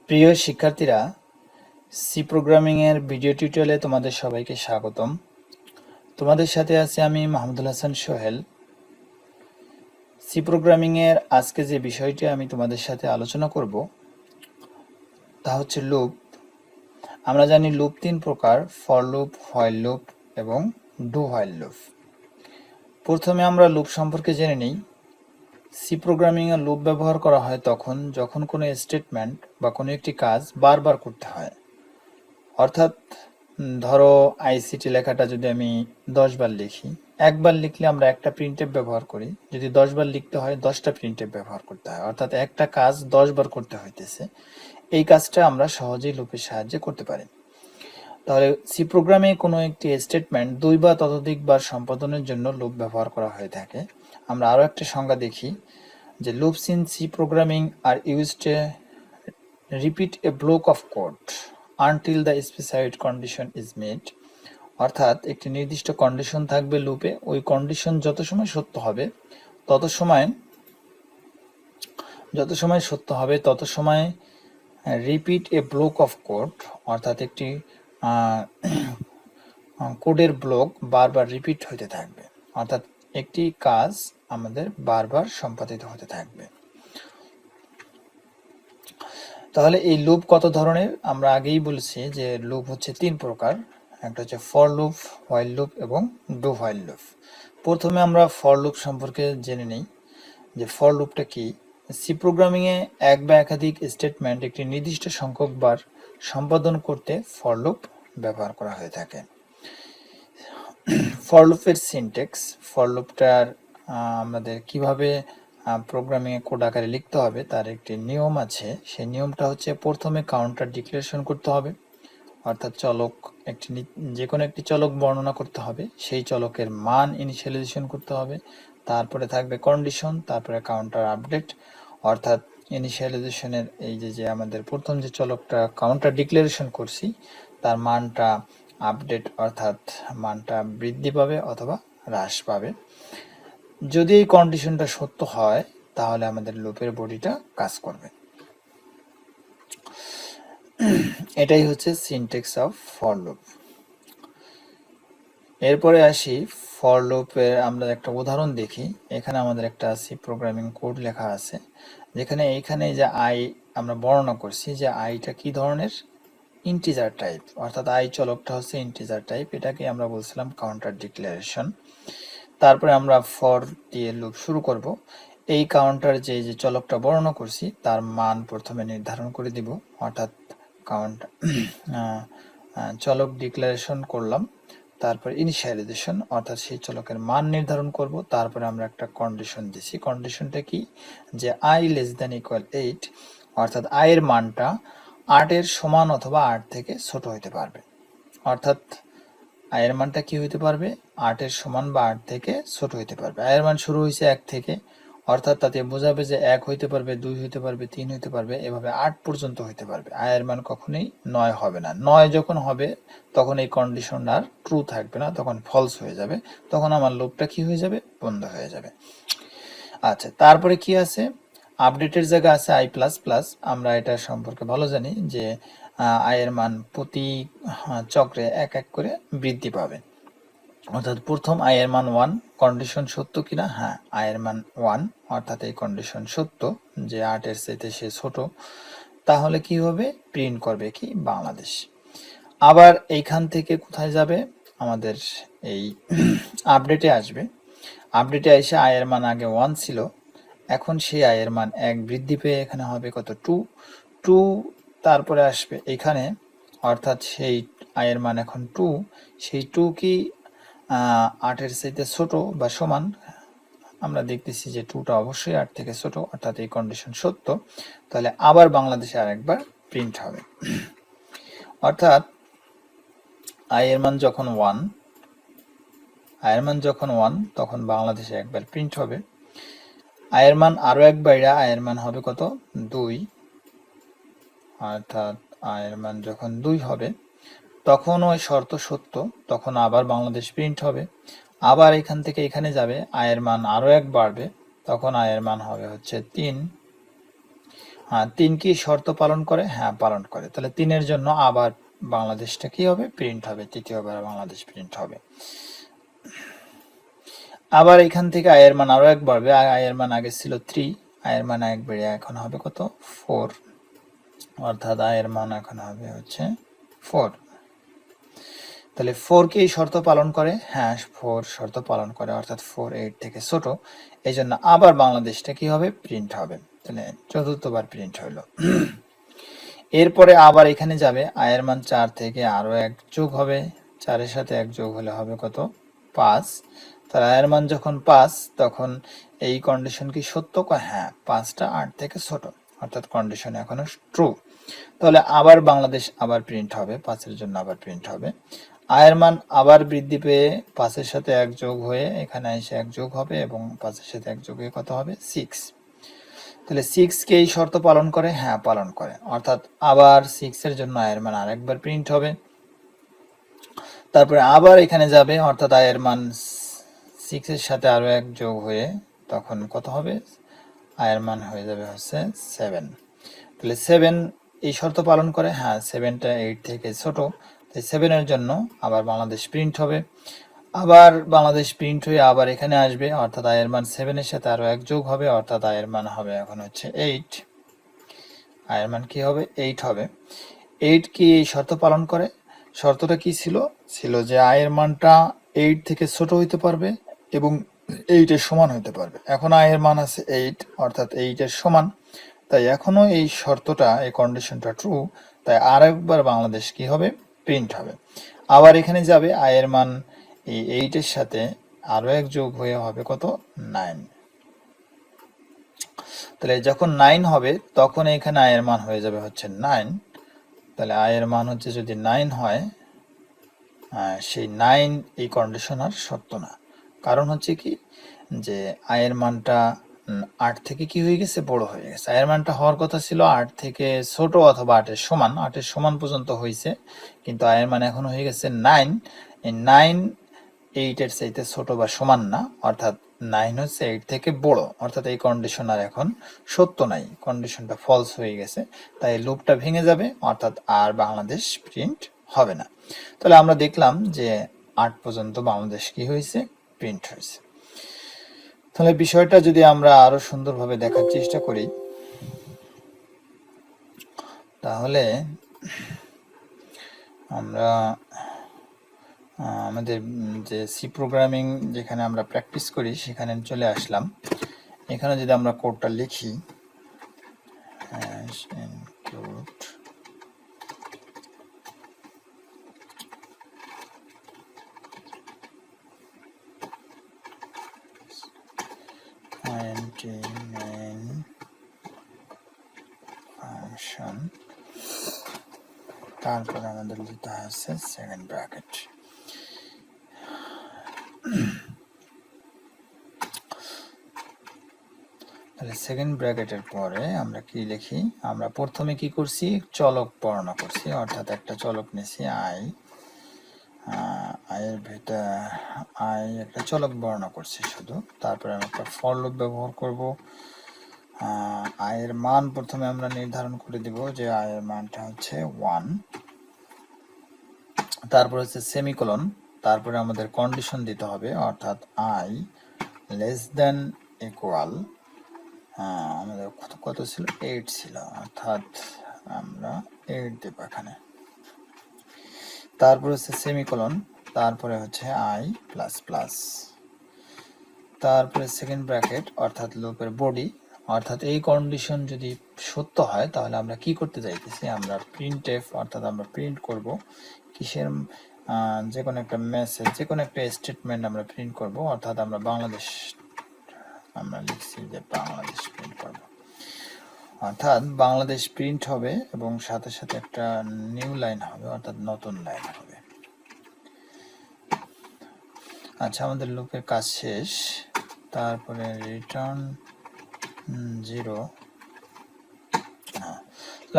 প্রিয় শিক্ষার্থীরা, C programming এর ভিডিও টিউটোরিয়ালে তোমাদের সবাইকে স্বাগতম। তোমাদের সাথে আছি আমি মাহমুদুল হাসান সোহেল। সি প্রোগ্রামিং এর আজকে যে বিষয়টি আমি তোমাদের সাথে আলোচনা করব তা হচ্ছে লুপ। আমরা জানি লুপ তিন প্রকার: ফর লুপ, হোয়াইল লুপ এবং ডু হোয়াইল লুপ। প্রথমে আমরা লুপ সম্পর্কে জেনে নিই। সি প্রোগ্রামিং এ লুপ ব্যবহার করা হয় তখন যখন কোনো স্টেটমেন্ট বা কোনো একটি কাজ বারবার করতে হয়। অর্থাৎ ধরো আইসিটি লেখাটা যদি আমি 10 বার লিখি, একবার লিখলে আমরা একটা প্রিন্টএফ ব্যবহার করি, যদি 10 বার লিখতে হয় 10টা প্রিন্টএফ ব্যবহার করতে হয়, অর্থাৎ একটা কাজ 10 বার করতে হইতেছে। এই কাজটা আমরা সহজেই লুপের সাহায্যে করতে পারি। তাহলে সি প্রোগ্রামে কোনো একটি স্টেটমেন্ট 2 বা ততোধিক বার সম্পাদনের জন্য লুপ ব্যবহার করা হয়ে থাকে। আমরা আরো একটা সংজ্ঞা দেখি যে loops in C programming are used to repeat a block of code until the specified condition is met। অর্থাৎ একটি নির্দিষ্ট কন্ডিশন থাকবে লুপে, ওই কন্ডিশন যত সময় সত্য হবে তত সময় repeat a block of code, অর্থাৎ একটি কোডের ব্লক বারবার রিপিট হতে থাকবে, অর্থাৎ একটি কাজ আমাদের বারবার সম্পাদিত হতে থাকবে। তাহলে এই লুপ কত ধরনের? আমরা আগেই বলেছি যে লুপ হচ্ছে তিন প্রকার। একটা হচ্ছে ফর লুপ, হোয়াইল লুপ এবং ডু হোয়াইল লুপ। প্রথমে আমরা ফর লুপ সম্পর্কে জেনে নিই যে ফর লুপটা কি। সি প্রোগ্রামিং এ এক বা একাধিক স্টেটমেন্ট একটি নির্দিষ্ট সংখ্যক বার সম্পাদন করতে ফর লুপ ব্যবহার করা হয়ে থাকে। ফর লুপের সিনট্যাক্স, ফর লুপটার আমাদের কিভাবে প্রোগ্রামিং এ কোড আকারে লিখতে হবে তার একটি নিয়ম আছে। সেই নিয়মটা হচ্ছে প্রথমে কাউন্টার ডিক্লারেশন করতে হবে, অর্থাৎ চলক যে কোনো একটি চলক বর্ণনা করতে হবে, সেই চলকের মান ইনিশিয়ালাইজেশন করতে হবে, তারপরে থাকবে কন্ডিশন, তারপরে কাউন্টার আপডেট, অর্থাৎ ইনিশিয়ালাইজেশনের এই যে আমাদের প্রথম যে চলকটা কাউন্টার ডিক্লারেশন করছি তার মানটা আপডেট, অর্থাৎ মানটা বৃদ্ধি পাবে অথবা হ্রাস পাবে। যদি এই কন্ডিশনটা সত্য হয় তাহলে আমাদের লুপের বডিটা কাজ করবে। এটাই হচ্ছে সিনট্যাক্স অফ ফর লুপ। এরপরে আসি ফর লুপের আমরা একটা উদাহরণ দেখি। এখানে আমাদের একটা সি প্রোগ্রামিং কোড লেখা আছে, যেখানে এইখানে যে আই আমরা বর্ণনা করছি যে আইটা কি ধরনের, ইন্টিজার টাইপ, অর্থাৎ আই চলকটা হচ্ছে ইন্টিজার টাইপ। এটাকে আমরা বলছিলাম কাউন্টার ডিক্লারেশন। তারপরে আমরা ফর দিয়ে লুপ শুরু করব। এই কাউন্টার যে চলকটা বর্ণনা করছি তার মান প্রথমে নির্ধারণ করে দিব, অর্থাৎ কাউন্টার চলক ডিক্লারেশন করলাম, তারপর ইনিশিয়ালাইজেশন, অর্থাৎ সেই চলকের মান নির্ধারণ করব, তারপরে আমরা একটা কন্ডিশন দিছি। কন্ডিশনটা কি, যে i লেস দ্যান ইকুয়াল 8, অর্থাৎ i এর মানটা 8 এর সমান অথবা 8 থেকে ছোট হতে পারবে। অর্থাৎ i এর মানটা কি হইতে পারবে, 8 এর সমান বা 8 থেকে ছোট হইতে পারবে। i এর মান শুরু হয়েছে 1 থেকে, অর্থাৎ তাতে বোঝাবে যে 1 হইতে পারবে, 2 হইতে পারবে, 3 হইতে পারবে, এভাবে 8 পর্যন্ত হইতে পারবে। i এর মান কখনোই 9 হবে না। 9 যখন হবে তখন এই কন্ডিশন আর ট্রু থাকবে না, তখন ফলস হয়ে যাবে, তখন আমার লুপটা কি হয়ে যাবে, বন্ধ হয়ে যাবে। আচ্ছা, তারপরে কি আছে, আপডেটের জায়গা আছে i++। আমরা এটা সম্পর্কে ভালো জানি যে i এর মান প্রতি চক্রে এক এক করে বৃদ্ধি পাবে, অর্থাৎ প্রথম i এর মান 1, কন্ডিশন সত্য কিনা, হ্যাঁ i এর মান 1, অর্থাৎ এই কন্ডিশন সত্য যে 8 এর চাইতে সে ছোট, তাহলে কি হবে, প্রিন্ট করবে কি, বাংলাদেশ। আবার এইখান থেকে কোথায় যাবে, আমাদের এই আপডেটে আসবে। আপডেটে এসে i এর মান আগে 1 ছিল, এখন সেই i এর মান 1 বৃদ্ধি পেয়ে এখানে হবে কত, 2, তারপরে আসবে এখানে, অর্থাৎ সেই i এর মান এখন 2, সেই 2 কি 8 এর চাইতে ছোট বা সমান, আমরা দেখতেছি যে 2টা অবশ্যই 8 থেকে ছোট, অর্থাৎ এই কন্ডিশন সত্য। তাহলে আবার বাংলাদেশে আরেকবার প্রিন্ট হবে, অর্থাৎ i এর মান যখন 1 তখন বাংলাদেশে একবার প্রিন্ট হবে। i এর মান আরো এক বাইরা i এর মান হবে কত, 2, অর্থাৎ i এর মান যখন 2 হবে তখন ওই শর্ত সত্য, তখন আবার বাংলাদেশ প্রিন্ট হবে। আবার এখান থেকে এখানে যাবে, i এর মান আরো এক বাড়বে, তখন i এর মান হবে হচ্ছে 3, হ্যাঁ 3 কি শর্ত পালন করে? হ্যাঁ পালন করে। তাহলে 3 এর জন্য আবার বাংলাদেশটা কি হবে? প্রিন্ট হবে, তৃতীয়বার বাংলাদেশ প্রিন্ট হবে। আবার এখান থেকে আয়ের মান আরো এক বাড়বে। আয়ের মান আগে ছিল 3, আয়ের মান এক বেড়ে এখন হবে কত? 4, অর্থাৎ আয়ের মান এখন হবে হচ্ছে 4। তাহলে 4 কি এই শর্ত পালন করে? হ্যাঁ 4 শর্ত পালন করে, অর্থাৎ 4 8 থেকে ছোট। এই জন্য আবার বাংলাদেশটা কি হবে? প্রিন্ট হবে। তাহলে চতুর্থবার প্রিন্ট হলো। এরপরে আবার এখানে যাবে, আয়ের মান 4 থেকে আরো 1 যোগ হবে, 4 এর সাথে 1 যোগ হলে হবে কত? 5। তাহলে আয়ের মান যখন 5, তখন এই কন্ডিশন কি সত্য? হ্যাঁ 5টা 8 থেকে ছোট, অর্থাৎ কন্ডিশন এখনো ট্রু। তাহলে আবার বাংলাদেশ আবার প্রিন্ট হবে, 5 এর জন্য আবার প্রিন্ট হবে। আয়ের মান আবার বৃদ্ধি পেয়ে 5 এর সাথে 1 যোগ হয়ে এখানে এসে 1 যোগ হবে এবং 5 এর সাথে 1 যোগ হয়ে কত হবে? 6। তাহলে 6 কে এই শর্ত পালন করে? হ্যাঁ পালন করে, অর্থাৎ আবার 6 এর জন্য আয়ের মান আরেকবার প্রিন্ট হবে। তারপরে আবার এখানে যাবে, অর্থাৎ আয়ের মান 6 এর সাথে আরো 1 যোগ হয়ে তখন কত হবে? আয়ের মান হয়ে যাবে হচ্ছে 7। তাহলে 7 এই শর্ত পালন করে? হ্যাঁ 7টা 8 থেকে ছোট, তাই 7 এর জন্য আবার বাংলাদেশ প্রিন্ট হবে। আবার বাংলাদেশ প্রিন্ট হয়ে আবার এখানে আসবে, অর্থাৎ আয়ের মান 7 এর সাথে আরো 1 যোগ হবে, অর্থাৎ আয়ের মান হবে এখন হচ্ছে 8। আয়ের মান কি হবে? 8 হবে। 8 কি এই শর্ত পালন করে? শর্তটা কি ছিল? ছিল যে আয়ের মানটা 8 থেকে ছোট হইতে পারবে এবং 8 এর সমান হইতে পারবে। এখন আয়ের মান আছে 8, অর্থাৎ 8 এর সমান, তাই এখনো এই শর্তটা, এই কন্ডিশনটা ট্রু, তাই আরেকবার বাংলাদেশ কি হবে? প্রিন্ট হবে। আবার এখানে যাবে, আয়ের মান এই 8 এর সাথে আরো 1 যোগ হয়ে হবে কত? 9। তাহলে যখন 9 হবে তখন এখানে আয়ের মান হয়ে যাবে হচ্ছে 9। তাহলে আয়ের মান হচ্ছে যদি 9 হয়, সেই 9 এই কন্ডিশন আর সত্য না। কারণ হচ্ছে কি, যে আয়ের মানটা 8 থেকে কি হয়ে গেছে? বড় হয়ে গেছে। আয়ের মানটা হওয়ার কথা ছিল 8 থেকে ছোট অথবা 8 এর সমান, 8 এর সমান পর্যন্ত হয়েছে, কিন্তু আয়ের মান এখন হয়ে গেছে 9। এই 9 8 এর চাইতে ছোট বা সমান না, অর্থাৎ 9 হচ্ছে 8 থেকে বড়, অর্থাৎ এই কন্ডিশন আর এখন সত্য নাই, কন্ডিশনটা ফলস হয়ে গেছে। তাই লুপটা ভেঙে যাবে, অর্থাৎ আর বাংলাদেশ প্রিন্ট হবে না। তাহলে আমরা দেখলাম যে 8 পর্যন্ত বাংলাদেশ কি হয়েছে? প্রিন্ট হয়েছে। তাহলে বিষয়টা যদি আমরা আরো সুন্দরভাবে দেখার চেষ্টা করি, তাহলে আমরা আমাদের যে সি প্রোগ্রামিং যেখানে আমরা প্র্যাকটিস করি সেখানে চলে আসলাম। এখানে যদি আমরা কোডটা লিখি, include int main function, তারপরে আমাদের দিতে হচ্ছে সেকেন্ড ব্র্যাকেট। তাহলে সেকেন্ড ব্র্যাকেটের পরে আমরা কি লিখি? আমরা প্রথমে কি করছি? চলক বর্ণনা করছি, অর্থাৎ একটা চলক নিয়েছি আই, আয়ের ভেতর আই একটা চলক বর্ণনা করছি শুধু। তারপরে আমরা একটা ফর লুপ ব্যবহার করব। আয়ের মান প্রথমে আমরা নির্ধারণ করে দিব যে আয়ের মানটা হচ্ছে 1। তারপর হচ্ছে সেমিকোলন, তারপরে আমাদের কন্ডিশন দিতে হবে, অর্থাৎ আই লেস দেন ইকুয়াল, আমাদের কত ছিল? 8 ছিল, অর্থাৎ আমরা 8 দেব এখানে। তারপর হচ্ছে সেমিকোলন, তারপরে হচ্ছে আই প্লাস প্লাস, তারপরে সেকেন্ড ব্র্যাকেট, অর্থাৎ লুপের বডি। অর্থাৎ এই কন্ডিশন যদি সত্য হয় তাহলে আমরা কি করতে চাইতেছি? আমরা প্রিন্টএফ, অর্থাৎ আমরা প্রিন্ট করব কিসের? যে কোনো একটা মেসেজ, যে কোনো একটা স্টেটমেন্ট আমরা প্রিন্ট করব, অর্থাৎ আমরা বাংলাদেশ, আমরা লিখছি যে বাংলাদেশ প্রিন্ট করব, অর্থাৎ বাংলাদেশ প্রিন্ট হবে এবং সাথে সাথে একটা নিউ লাইন হবে, অর্থাৎ নতুন লাইন হবে। আচ্ছা, আমাদের লুপের কাজ শেষ। তারপরে রিটার্ন 0।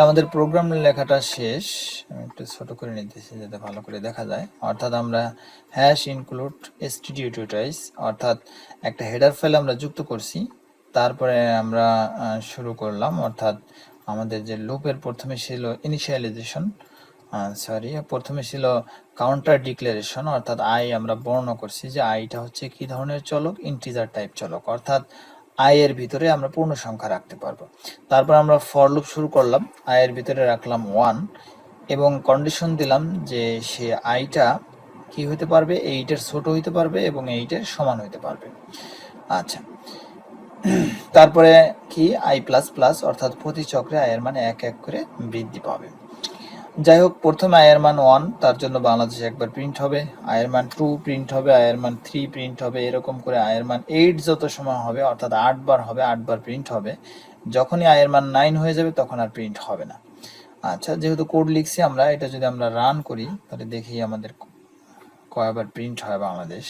আমাদের প্রোগ্রাম লেখাটা শেষ। আমি একটু ছোট করে নিতেছি যাতে ভালো করে দেখা যায়। অর্থাৎ আমরা হ্যাশ ইনক্লুড std2 অর্থাৎ একটা হেডার ফাইল আমরা যুক্ত করছি, তারপরে আমরা শুরু করলাম, অর্থাৎ আমাদের যে লুপের প্রথমে ছিল ইনিশিয়ালাইজেশন, প্রথমে ছিল কাউন্টার ডিক্লারেশন, অর্থাৎ আই আমরা বর্ণনা করছি যে আইটা হচ্ছে কি ধরনের চলক, ইন্টিজার টাইপ চলক, অর্থাৎ আই এর ভিতরে আমরা পূর্ণ সংখ্যা রাখতে পারবো। তারপর আমরা ফর লুপ শুরু করলাম, আই এর ভিতরে রাখলাম 1 এবং কন্ডিশন দিলাম যে সে আইটা কি হতে পারবে, 8 এর ছোট হইতে পারবে এবং 8 এর সমান হইতে পারবে। আচ্ছা, তারপরে কি আই প্লাস প্লাস, অর্থাৎ প্রতি চক্রে আয়ের মান এক এক করে বৃদ্ধি পাবে। যাই হোক, প্রথমে আয়ের মান 1, তার জন্য বাংলাদেশে একবার প্রিন্ট হবে, আয়ের মান 2 প্রিন্ট হবে, আয়ের মান 3 প্রিন্ট হবে, এরকম করে আয়ের মান 8 যত সময় হবে, অর্থাৎ 8 বার হবে, 8 বার প্রিন্ট হবে। যখনই আয়ের মান 9 হয়ে যাবে তখন আর প্রিন্ট হবে না। আচ্ছা, যেহেতু কোড লিখছি আমরা, এটা যদি আমরা রান করি তাহলে দেখি আমাদের কয়বার প্রিন্ট হয় বাংলাদেশ।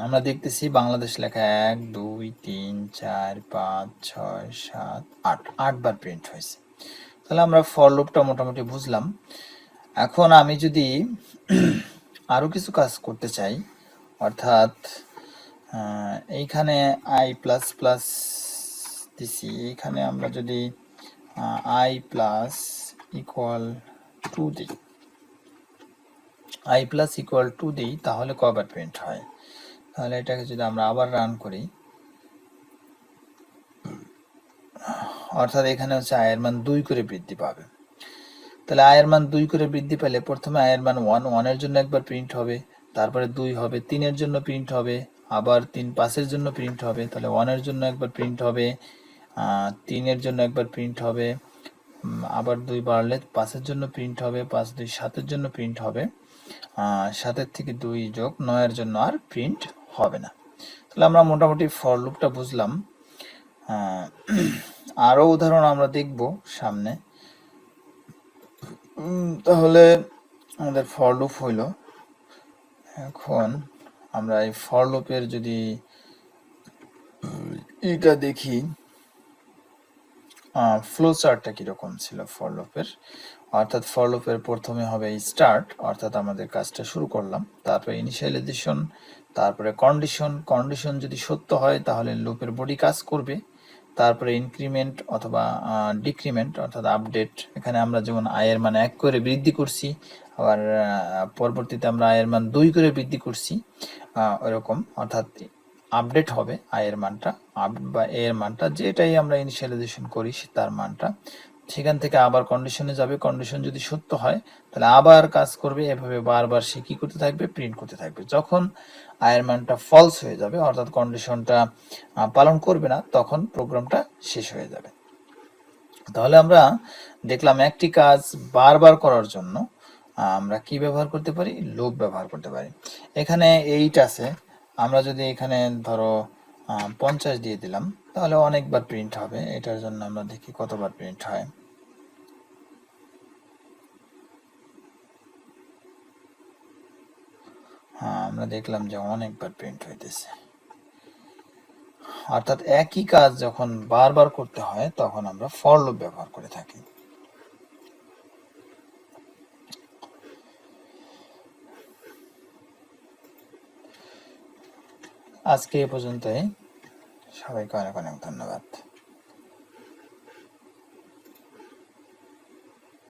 আমরা দেখতেছি বাংলাদেশ লেখা 1 2 3 4 5 6 7 8 8 বার প্রিন্ট হয়েছে। তাহলে আমরা ফর লুপটা মোটামুটি বুঝলাম। এখন আমি যদি আরো কিছু কাজ করতে চাই, অর্থাৎ এইখানে আই প্লাস প্লাস দিছি, এইখানে আমরা যদি আই প্লাস ইকুয়াল টু দিই, আই প্লাস ইকুয়াল টু দিই, তাহলে কয়বার প্রিন্ট হয়? তাহলে এটাকে যদি আমরা আবার রান করি, অর্থাৎ এখানে হচ্ছে আয়ের মান 2 করে বৃদ্ধি পাবে। তাহলে আয়ের মান 2 করে বৃদ্ধি পেলে প্রথমে আয়ের মান 1 এর জন্য একবার প্রিন্ট হবে, তারপরে 2 হবে, 3 এর জন্য প্রিন্ট হবে, আবার 3 5 এর জন্য প্রিন্ট হবে, তাহলে 1 এর জন্য একবার প্রিন্ট হবে, 3 এর জন্য একবার প্রিন্ট হবে, আবার 2 বাড়লে 5 এর জন্য প্রিন্ট হবে, 5 2 7 এর জন্য প্রিন্ট হবে, 7 এর থেকে 2 যোগ 9 এর জন্য আর প্রিন্ট হবে না। তাহলে আমরা মোটামুটি ফর লুপটা বুঝলাম। আরো উদাহরণ আমরা দেখব সামনে। তাহলে আমাদের ফর লুপ হইল। এখন আমরা এই ফর লুপের যদি এটা দেখি, ফ্লো চার্টটা কিরকম ছিল ফর লুপের, অর্থাৎ ফর লুপের প্রথমে হবে স্টার্ট, অর্থাৎ আমাদের কাজটা শুরু করলাম, তারপরে ইনিশিয়ালাইজেশন, তারপরে কন্ডিশন, কন্ডিশন যদি সত্য হয় তাহলে লুপের বডি কাজ করবে, তারপরে ইনক্রিমেন্ট অথবা ডিক্রিমেন্ট অর্থাৎ আপডেট, এখানে আমরা যেমন আয়ের মান 1 করে বৃদ্ধি করছি, আবার পরবর্তীতে আমরা আয়ের মান 2 করে বৃদ্ধি করছি, ওরকম, অর্থাৎ আপডেট হবে আয়ের মানটা, বা এর মানটা, যেটাই আমরা ইনিশিয়ালাইজেশন করি তার মানটা, সেখান থেকে আবার কন্ডিশনে যাবে, কন্ডিশন যদি সত্য হয় তাহলে আবার কাজ করবে, এভাবে বারবার সে কি করতে থাকবে, প্রিন্ট করতে থাকবে। যখন আয়ের মানটা ফলস হয়ে যাবে, অর্থাৎ কন্ডিশনটা পালন করবে না, তখন প্রোগ্রামটা শেষ হয়ে যাবে। তাহলে আমরা দেখলাম একটি কাজ বারবার করার জন্য আমরা কি ব্যবহার করতে পারি, লুপ ব্যবহার করতে পারি। এখানে 8 আছে, আমরা যদি এখানে ধরো 50 দিয়ে দিলাম তাহলে অনেকবার প্রিন্ট হবে। এটার জন্য আমরা দেখি কতবার প্রিন্ট হয়। আমরা দেখলাম যে অনেকবার প্রিন্ট হইতেছে, অর্থাৎ একই কাজ যখন বারবার করতে হয় তখন আমরা ফর লুপ ব্যবহার করে থাকি। আজকে এ পর্যন্তই, সবাইকে অনেক অনেক ধন্যবাদ।